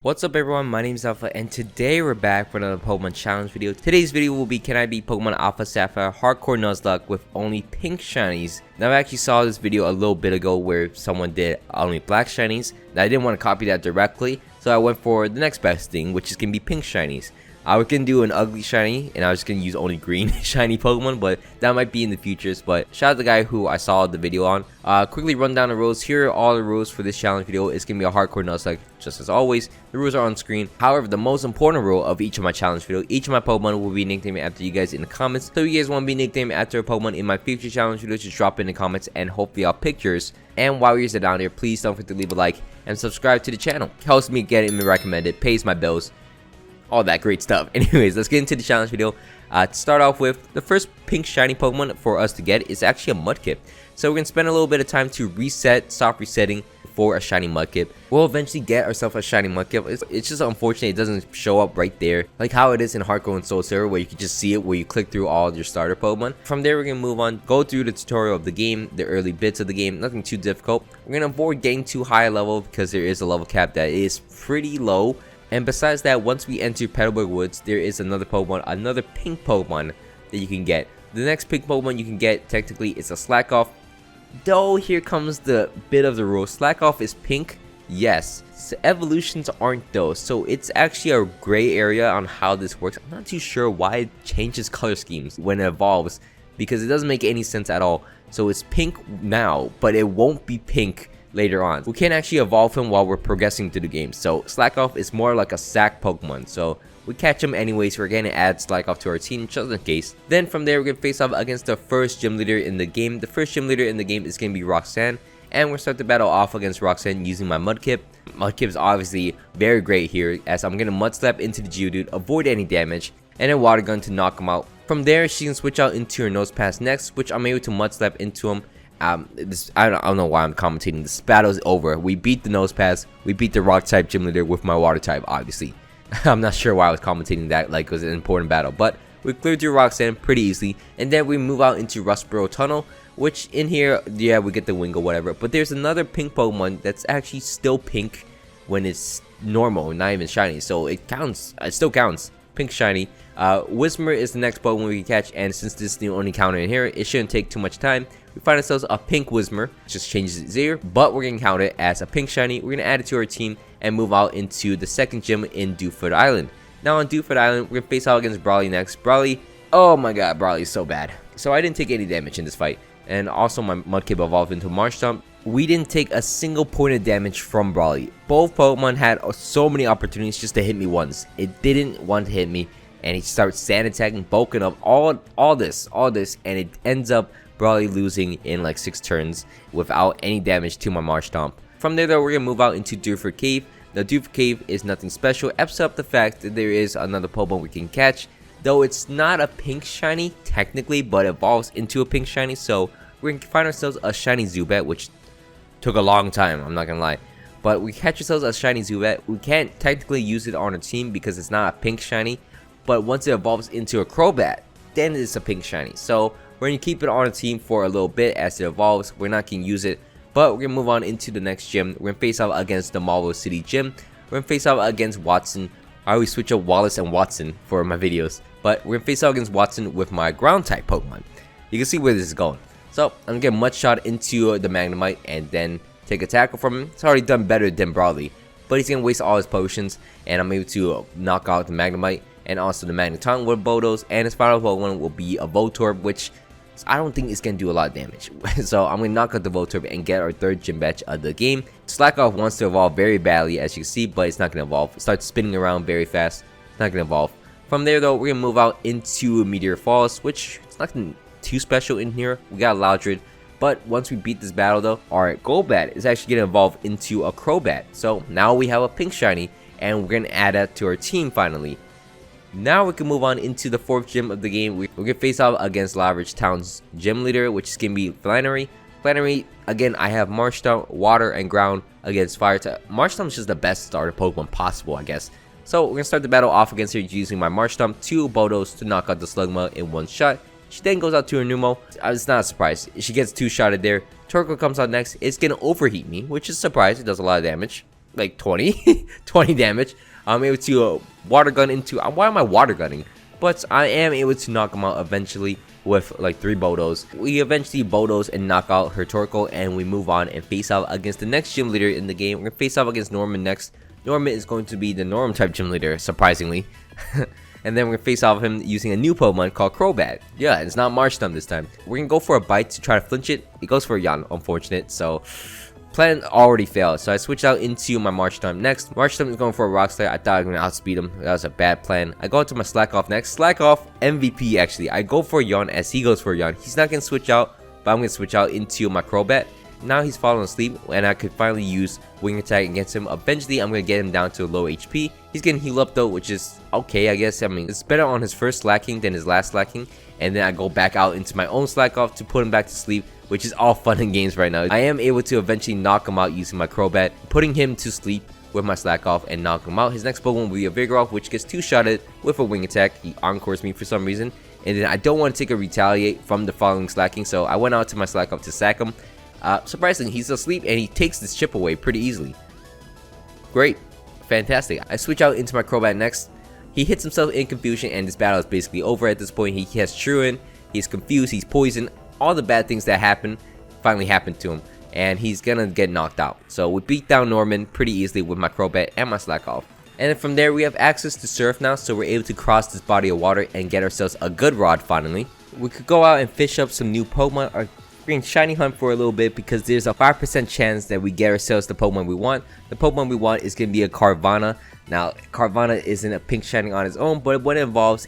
What's up everyone, my name is Alpha and today we're back for another Pokemon challenge video. Today's video will be can I beat Pokemon Alpha Sapphire Hardcore Nuzlocke with only pink shinies. Now I actually saw this video a little bit ago where someone did only black shinies. Now I didn't want to copy that directly, so I went for the next best thing, which is going to be pink shinies. I was going to do an ugly shiny and I was going to use only green shiny Pokemon, but that might be in the futures. But shout out to the guy who I saw the video on. Quickly run down the rules. Here are all the rules for this challenge video. It's going to be a hardcore Nuzlocke just as always. The rules are on screen. However, the most important rule of each of my challenge video, each of my Pokemon will be nicknamed after you guys in the comments. So if you guys want to be nicknamed after a Pokemon in my future challenge videos, just drop it in the comments and hopefully I'll pick yours. And while you're down there, please don't forget to leave a like and subscribe to the channel. Helps me get me recommended, pays my bills, all that great stuff. Anyways, let's get into the challenge video. To start off with, the first pink shiny Pokemon for us to get is actually a Mudkip. So we're going to spend a little bit of time to reset, soft resetting for a shiny Mudkip. We'll eventually get ourselves a shiny Mudkip. It's just unfortunate it doesn't show up right there, like how it is in Hardcore and Soul Silver, where you can just see it where you click through all your starter Pokemon. From there, we're going to move on, go through the tutorial of the game, the early bits of the game, nothing too difficult. We're going to avoid getting too high a level because there is a level cap that is pretty low. And besides that, once we enter Petalburg Woods, there is another Pokemon, another pink Pokemon that you can get. The next pink Pokemon you can get, technically, is a Slackoff. Though, here comes the bit of the rule. Slackoff is pink, yes. So evolutions aren't though, so it's actually a gray area on how this works. I'm not too sure why it changes color schemes when it evolves, because it doesn't make any sense at all. So it's pink now, but it won't be pink later on. We can't actually evolve him while we're progressing through the game. So Slackoff is more like a sack Pokemon. So we catch him anyways. We're gonna add Slackoff to our team just in case. Then from there, we're gonna face off against the first gym leader in the game. The first gym leader in the game is gonna be Roxanne, and we're start the battle off against Roxanne using my Mudkip. Mudkip is obviously very great here, as I'm gonna Mud Slap into the Geodude, avoid any damage, and then Water Gun to knock him out. From there, she can switch out into her Nose Pass next, which I'm able to Mud Slap into him. I don't know why I'm commentating. This battle is over. We beat the Nose Pass. We beat the Rock type gym leader with my Water type, obviously. I'm not sure why I was commentating that like it was an important battle, but we cleared through Roxanne pretty easily. And then we move out into Rustboro Tunnel, which in here, yeah, we get the Wingull, whatever. But there's another pink Pokemon that's actually still pink when it's normal, not even shiny. So it counts. It still counts. Pink shiny. Whismur is the next Pokemon we can catch, and since this is the only counter in here, it shouldn't take too much time. We find ourselves a pink Whismur, just changes its ear, but we're gonna count it as a pink shiny. We're gonna add it to our team and move out into the second gym in Dewford Island. Now on Dewford Island, we're gonna face out against Brawly next. Brawly, oh my god, Brawly is so bad. So I didn't take any damage in this fight, and also my Mudkip evolved into Marshtomp. We didn't take a single point of damage from Brawly. Both Pokemon had so many opportunities just to hit me once. It didn't want to hit me, and he starts sand attacking, bulking up, all this, and it ends up Brawly losing in like 6 turns without any damage to my Marshtomp. From there though, we're gonna move out into Dewford Cave. The Dewford Cave is nothing special except the fact that there is another Pokemon we can catch, though it's not a pink shiny technically, but evolves into a pink shiny. So we're gonna find ourselves a shiny Zubat, which took a long time, I'm not gonna lie. But we catch ourselves a shiny Zubat. We can't technically use it on our team because it's not a pink shiny, but once it evolves into a Crobat, then it's a pink shiny. So we're gonna keep it on our team for a little bit as it evolves. We're not gonna use it, but we're gonna move on into the next gym. We're gonna face off against the Marvel City Gym. We're gonna face off against Watson. I always switch up Wallace and Watson for my videos, but we're gonna face off against Watson with my ground type Pokemon. You can see where this is going. So I'm gonna get Mud Shot into the Magnemite and then take a tackle from him. It's already done better than Brawly, but he's gonna waste all his potions, and I'm able to knock out the Magnemite and also the Magneton with Bodos, and his final Pokemon will be a Voltorb, which I don't think it's gonna do a lot of damage. So I'm gonna knock out the Voltorb and get our third gym badge of the game. Slackoff wants to evolve very badly, as you can see, but it's not gonna evolve. It starts spinning around very fast. It's not gonna evolve. From there though, we're gonna move out into Meteor Falls, which it's nothing too special in here. We got Loudred, but once we beat this battle though, our Golbat is actually gonna evolve into a Crobat. So now we have a pink shiny, and we're gonna add that to our team finally. Now we can move on into the fourth gym of the game. We're gonna face off against Laveridge Town's gym leader, which is gonna be Flannery. Flannery, again, I have Marshtomp, Water, and Ground against Fire type. Marshtomp is just the best starter Pokemon possible, I guess. So we're gonna start the battle off against her using my Marshtomp, 2 Bodos to knock out the Slugma in 1 shot. She then goes out to her Numel. It's not a surprise. She gets 2-shotted there. Torkoal comes out next. It's gonna overheat me, which is a surprise. It does a lot of damage. like 20 20 damage. I'm able to water gun into, why am I water gunning? But I am able to knock him out eventually with like 3 Bodos. We eventually Bodos and knock out her Torkoal, and we move on and face off against the next gym leader in the game. We're gonna face off against Norman next. Norman is going to be the Norm type gym leader, surprisingly. And then we're gonna face off him using a new Pokemon called Crobat. Yeah, it's not Marshtomp this time. We're gonna go for a bite to try to flinch it. It goes for a Yawn, unfortunate. So plan already failed. So I switch out into my Marshtomp next. Marshtomp is going for a Rock Slide. I thought I was gonna outspeed him. That was a bad plan. I go into my Slack Off next. Slack Off MVP actually. I go for a Yawn as he goes for a Yawn. He's not gonna switch out, but I'm gonna switch out into my Crobat. Now he's falling asleep, and I could finally use Wing Attack against him. Eventually, I'm going to get him down to low HP. He's getting healed up though, which is okay, I guess. I mean, it's better on his first slacking than his last slacking. And then I go back out into my own Slack Off to put him back to sleep, which is all fun and games right now. I am able to eventually knock him out using my Crobat, putting him to sleep with my Slack Off and knock him out. His next Pokemon will be a Vigoroth, which gets 2-shotted with a Wing Attack. He encores me for some reason. And then I don't want to take a Retaliate from the following slacking, so I went out to my Slack Off to sack him. Surprisingly, he's asleep and he takes this chip away pretty easily. Great. Fantastic. I switch out into my Crobat next. He hits himself in confusion, and this battle is basically over at this point. He has Truant, he's confused, he's poisoned. All the bad things that happened finally happened to him, and he's gonna get knocked out. So we beat down Norman pretty easily with my Crobat and my Slack Off. And then from there, we have access to Surf now, so we're able to cross this body of water and get ourselves a good rod finally. We could go out and fish up some new Pokemon, or green shiny hunt for a little bit, because there's a 5% chance that we get ourselves the Pokemon we want. The Pokemon we want is going to be a Carvanha. Now, Carvanha isn't a pink shiny on its own, but when it evolves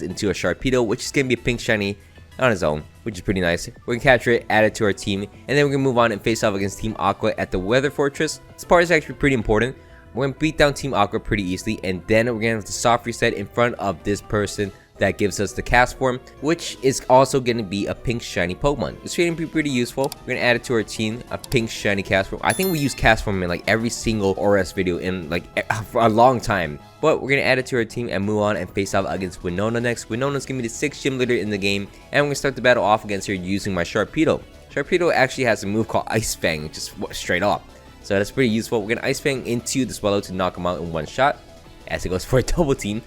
into a Sharpedo, which is going to be a pink shiny on its own, which is pretty nice. We're going to capture it, add it to our team, and then we're going to move on and face off against Team Aqua at the Weather Fortress. This part is actually pretty important. We're going to beat down Team Aqua pretty easily, and then we're going to have the soft reset in front of this person that gives us the cast form, which is also going to be a pink shiny Pokemon. It's going to be pretty useful. We're going to add it to our team, a pink shiny cast form. I think we use cast form in like every single ORS video in like for a long time. But we're going to add it to our team and move on and face off against Winona next. Winona's going to be the 6th gym leader in the game, and we're going to start the battle off against her using my Sharpedo. Sharpedo actually has a move called Ice Fang, just straight up. So that's pretty useful. We're going to Ice Fang into the Swallow to knock him out in one shot, as it goes for a double team.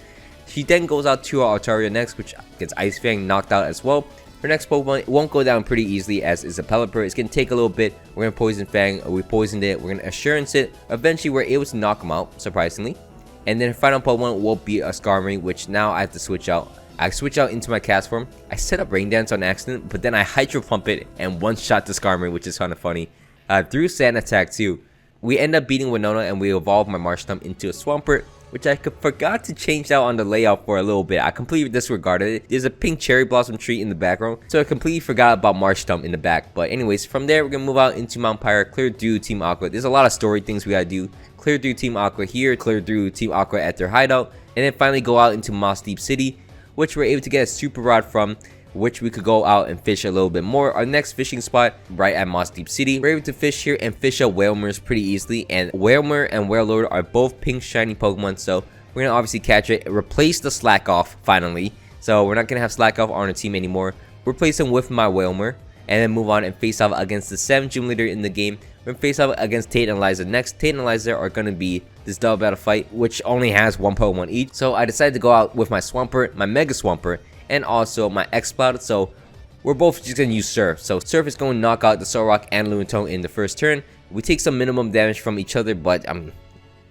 She then goes out to our Altaria next, which gets Ice Fang knocked out as well. Her next Pokemon won't go down pretty easily, as is a Pelipper. It's going to take a little bit. We're going to Poison Fang. We poisoned it. We're going to Assurance it. Eventually, we're able to knock him out, surprisingly. And then her final Pokemon will be a Skarmory, which now I have to switch out. I switch out into my cast form. I set up Rain Dance on accident, but then I Hydro Pump it and one-shot the Skarmory, which is kind of funny. Through Sand Attack too. We end up beating Winona, and we evolve my Marshtomp into a Swampert, which I forgot to change out on the layout for a little bit. I completely disregarded it. There's a pink cherry blossom tree in the background, so I completely forgot about Marshtomp in the back. But anyways, from there, we're going to move out into Mount Pyre, clear through Team Aqua. There's a lot of story things we got to do. Clear through Team Aqua here, clear through Team Aqua at their hideout, and then finally go out into Moss Deep City, which we're able to get a Super Rod from, which we could go out and fish a little bit more. Our next fishing spot right at Moss Deep City. We're able to fish here and fish up Whalmers pretty easily, and Whalmer and Wailord are both pink shiny Pokemon, so we're gonna obviously catch it, replace the Slack Off finally. So we're not gonna have Slack Off on our team anymore. Replace him with my Whalmer, and then move on and face off against the 7th gym leader in the game. We're gonna face off against Tate and Liza next. Tate and Liza are gonna be this double battle fight, which only has 1 Pokemon each. So I decided to go out with my Swampert, my Mega Swampert, and also my Exploud. So we're both just gonna use Surf. So Surf is going to knock out the Solrock and Lunatone in the first turn. We take some minimum damage from each other, but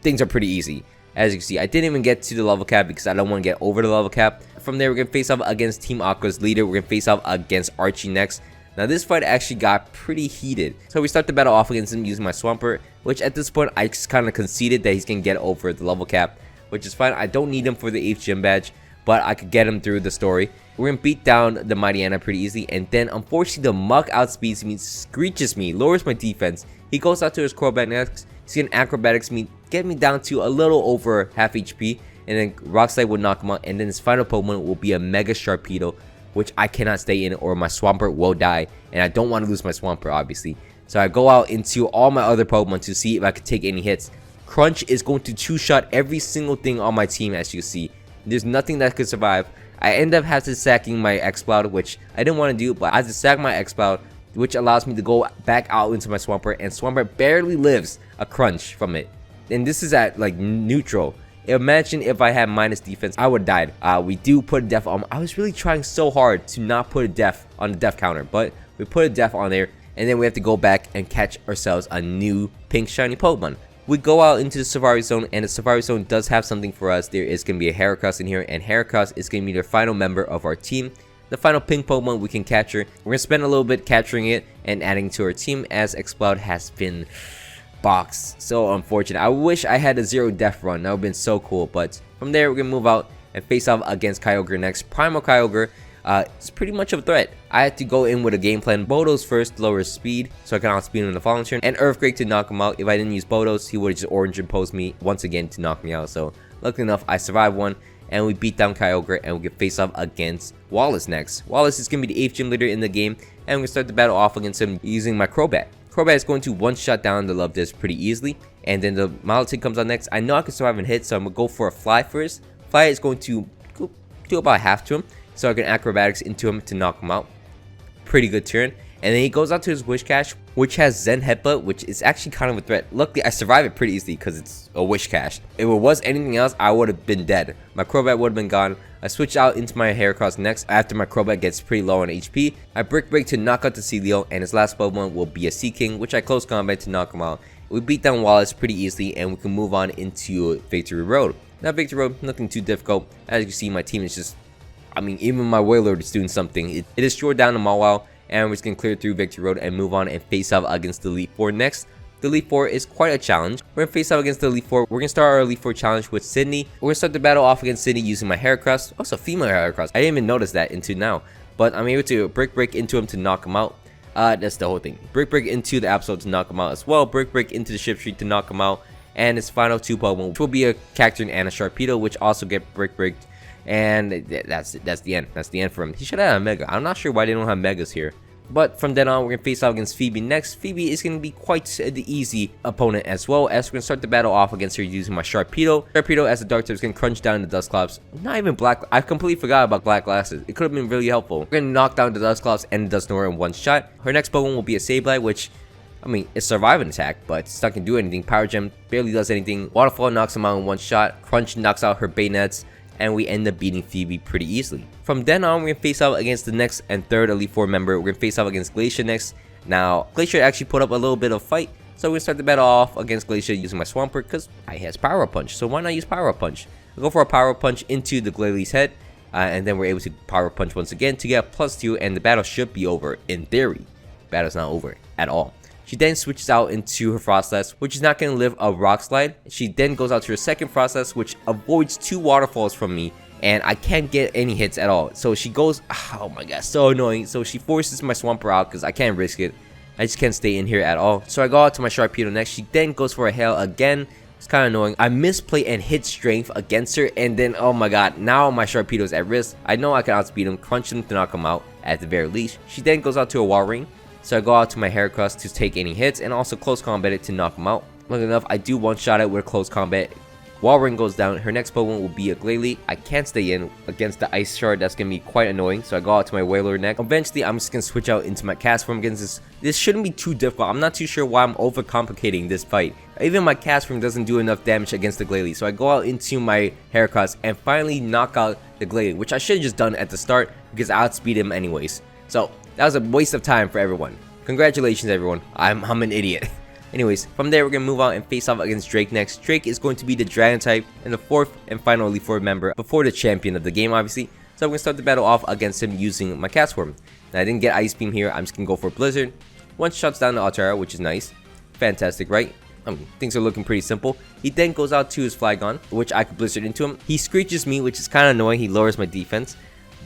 things are pretty easy. As you can see, I didn't even get to the level cap because I don't want to get over the level cap. From there, we're going to face off against Team Aqua's leader. We're going to face off against Archie next. Now, this fight actually got pretty heated. So we start the battle off against him using my Swampert, which at this point, I just kind of conceded that he's going to get over the level cap, which is fine. I don't need him for the 8th gym badge, but I could get him through the story. We're going to beat down the Mighty Anna pretty easily, and then unfortunately the Muck outspeeds me, screeches me, lowers my defense. He goes out to his Crobat next. He's going to Acrobatics me, get me down to a little over half HP, and then Rock Slide will knock him out, and then his final Pokemon will be a Mega Sharpedo, which I cannot stay in or my Swampert will die, and I don't want to lose my Swampert obviously. So I go out into all my other Pokemon to see if I could take any hits. Crunch is going to 2-shot every single thing on my team, as you see. There's nothing that could survive. I end up having to sacking my Exploud, which I didn't want to do, but I had to sack my Exploud, which allows me to go back out into my Swampert, and Swampert barely lives a crunch from it. and this is at like neutral. Imagine if I had minus defense, I would have died. We do put a def on. I was really trying so hard to not put a def on the def counter, but we put a def on there, and then we have to go back and catch ourselves a new pink shiny Pokemon. We go out into the Safari Zone, and the Safari Zone does have something for us. There is going to be a Heracross in here, and Heracross is going to be the final member of our team. The final pink Pokemon we can capture. We're going to spend a little bit capturing it and adding to our team, as Exploud has been boxed. So unfortunate. I wish I had a 0 def run. That would have been so cool. But from there, we're going to move out and face off against Kyogre next. Primal Kyogre. It's pretty much a threat. I had to go in with a game plan. Bodos first, lower his speed, so I can outspeed him in the following turn, and Earthquake to knock him out. If I didn't use Bodos, he would have just Orange Imposed me once again to knock me out. So luckily enough, I survived one, and we beat down Kyogre, and we can face off against Wallace next. Wallace is going to be the 8th gym leader in the game, and we're going to start the battle off against him using my Crobat. Crobat is going to one-shot down the Love Disc pretty easily, and then the Milotic comes out next. I know I can survive and hit, so I'm going to go for a Fly first. Fly is going to go do about half to him, so I can Acrobatics into him to knock him out. Pretty good turn. And then he goes out to his Wish Cache, which has Zen Headbutt, which is actually kind of a threat. Luckily, I survived it pretty easily because it's a Wish Cache. If it was anything else, I would have been dead. My Crobat would have been gone. I switch out into my Heracross next after my Crobat gets pretty low on HP. I Brick Break to knock out the Celio, and his last Pokemon will be a Sea King, which I close combat to knock him out. We beat down Wallace pretty easily, and we can move on into Victory Road. Now, Victory Road, nothing too difficult. As you can see, my team is just, I mean, even my Wailord is doing something. It is short down the Mawile, and we're just going to clear through Victory Road and move on and face off against the Elite Four next. The Elite Four is quite a challenge. We're going to face off against the Elite Four. We're going to start our Elite Four challenge with Sydney. We're going to start the battle off against Sydney using my Heracross. Also, female Heracross. I didn't even notice that until now. But I'm able to Brick Break into him to knock him out. That's the whole thing. Brick Break into the Absol to knock him out as well. Brick Break into the Ship Street to knock him out. And his final 2 Pokemon, which will be a Cacturne and a Sharpedo, which also get Brick Breaked. And that's the end. That's the end for him. He should have had a Mega. I'm not sure why they don't have Megas here. But from then on, we're going to face off against Phoebe next. Phoebe is going to be quite the easy opponent as well, as we're going to start the battle off against her using my Sharpedo. Sharpedo as a Dark type is going to crunch down the Dusclops. Not even Black. I completely forgot about Black Glasses. It could have been really helpful. We're going to knock down the Dusclops and the Dusknoir in one shot. Her next Pokemon will be a Sableye, which, I mean, it's surviving attack, but it's not going to do anything. Power Gem barely does anything. Waterfall knocks him out in one shot. Crunch knocks out her Baynets, and we end up beating Phoebe pretty easily. From then on, we're going to face off against the next and third Elite Four member. We're going to face off against Glacier next. Now, Glacier actually put up a little bit of fight, so we're going to start the battle off against Glacier using my Swampert, because I has Power Up Punch, so why not use Power Up Punch? We'll go for a Power Up Punch into the Glalie head, and then we're able to Power Up Punch once again to get a +2, and the battle should be over, in theory. Battle's not over at all. She then switches out into her Frostlass, which is not going to live a Rock Slide. She then goes out to her second Frostlass, which avoids 2 Waterfalls from me, and I can't get any hits at all. So she goes, oh my god, so annoying. So she forces my Swampert out because I can't risk it. I just can't stay in here at all. So I go out to my Sharpedo next. She then goes for a Hail again. It's kind of annoying. I misplay and hit Strength against her, and then, oh my god, now my Sharpedo is at risk. I know I can outspeed him, crunch him to knock him out at the very least. She then goes out to a Walrein. So I go out to my Heracross to take any hits and also close combat it to knock him out. Luckily enough, I do one-shot it with close combat. Walrein goes down. Her next Pokemon will be a Glalie. I can't stay in against the Ice Shard. That's going to be quite annoying. So I go out to my Wailord next. Eventually, I'm just going to switch out into my Cast Form against this. This shouldn't be too difficult. I'm not too sure why I'm overcomplicating this fight. Even my Cast Form doesn't do enough damage against the Glalie. So I go out into my Heracross and finally knock out the Glalie, which I should have just done at the start because I outspeed him anyways. So that was a waste of time for everyone. Congratulations, everyone. I'm an idiot. Anyways, from there, we're going to move on and face off against Drake next. Drake is going to be the Dragon type and the 4th and final Elite Four member before the champion of the game, obviously. So I'm going to start the battle off against him using my Cast Form. Now, I didn't get Ice Beam here. I'm just going to go for Blizzard. One shuts down the Altera, which is nice. Fantastic, right? I mean, things are looking pretty simple. He then goes out to his Flygon, which I could Blizzard into him. He screeches me, which is kind of annoying. He lowers my defense.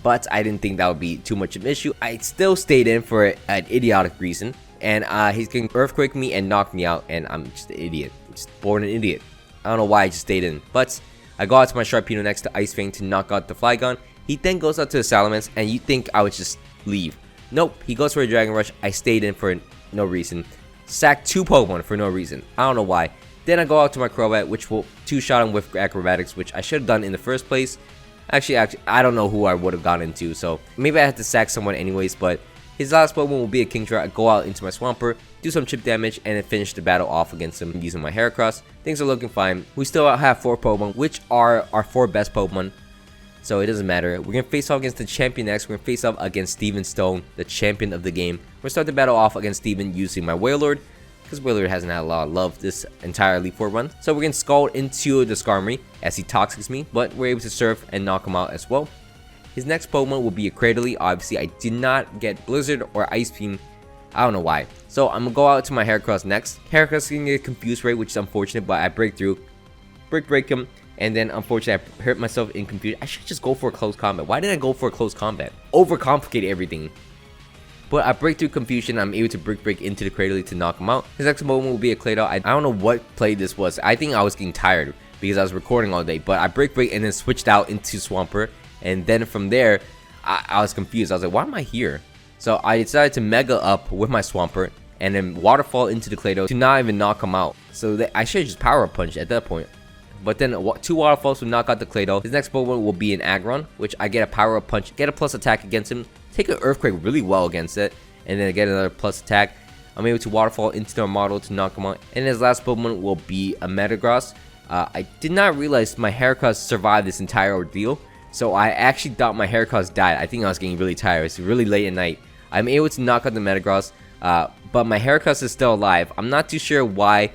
But I didn't think that would be too much of an issue. I still stayed in for an idiotic reason. And he's going to Earthquake me and knock me out. And I'm just an idiot. I'm just born an idiot. I don't know why I just stayed in. But I go out to my Sharpedo next to Ice Fang to knock out the Flygon. He then goes out to the Salamence. And you think I would just leave. Nope. He goes for a Dragon Rush. I stayed in for no reason. Sacked 2 Pokemon for no reason. I don't know why. Then I go out to my Crobat, which will 2-shot him with Acrobatics, which I should have done in the first place. Actually, I don't know who I would have gone into. So maybe I had to sack someone anyways. But His last Pokemon will be a Kingdra. I go out into my Swampert, do some chip damage, and then finish the battle off against him using my Heracross. Things are looking fine. We still have 4 Pokemon, which are our 4 best Pokemon, so it doesn't matter. We're going to face off against the champion next. We're going to face off against Steven Stone, the champion of the game. We're going to start the battle off against Steven using my Wailord, because Wailord hasn't had a lot of love this entire Elite Four run. So we're going to Scald into the Skarmory as he Toxics me, but we're able to Surf and knock him out as well. His next Pokemon will be a Cradily. Obviously, I did not get Blizzard or Ice Beam. I don't know why. So I'm going to go out to my Heracross next. Heracross is going to get confused rate, which is unfortunate, but I break through. Break him. And then, unfortunately, I hurt myself in confusion. I should just go for a close combat. Why did I go for a close combat? Overcomplicate everything. But I break through confusion. I'm able to break into the Cradily to knock him out. His next Pokemon will be a Claydol. I don't know what play this was. I think I was getting tired because I was recording all day. But I break and then switched out into Swampert. And then from there, I was confused. I was like, why am I here? So I decided to Mega Up with my Swampert and then Waterfall into the Claydol to not even knock him out. So I should have just Power Punch at that point. But then 2 Waterfalls will knock out the Claydol. His next Pokemon will be an Aggron, which I get a Power Punch, get a plus attack against him, take an Earthquake really well against it, and then get another plus attack. I'm able to Waterfall into their model to knock him out. And his last Pokemon will be a Metagross. I did not realize my Heracross survived this entire ordeal. So I actually thought my Heracross died. I think I was getting really tired. It's really late at night. I'm able to knock out the Metagross, but my Heracross is still alive. I'm not too sure why.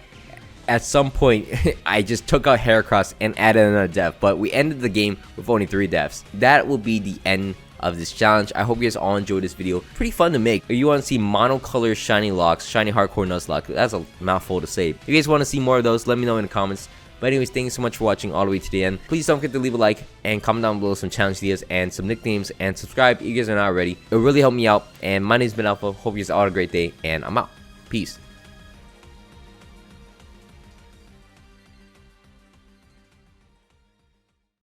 At some point, I just took out Heracross and added another death, but we ended the game with only 3 deaths. That will be the end of this challenge. I hope you guys all enjoyed this video. Pretty fun to make. If you want to see monocolor shiny locks, shiny hardcore Nuzlocke, that's a mouthful to say. If you guys want to see more of those, let me know in the comments. But anyways, thank you so much for watching all the way to the end. Please don't forget to leave a like and comment down below some challenge ideas and some nicknames, and subscribe if you guys are not already. It will really help me out. And my name's been Alpha. Hope you guys all have a great day, and I'm out. Peace.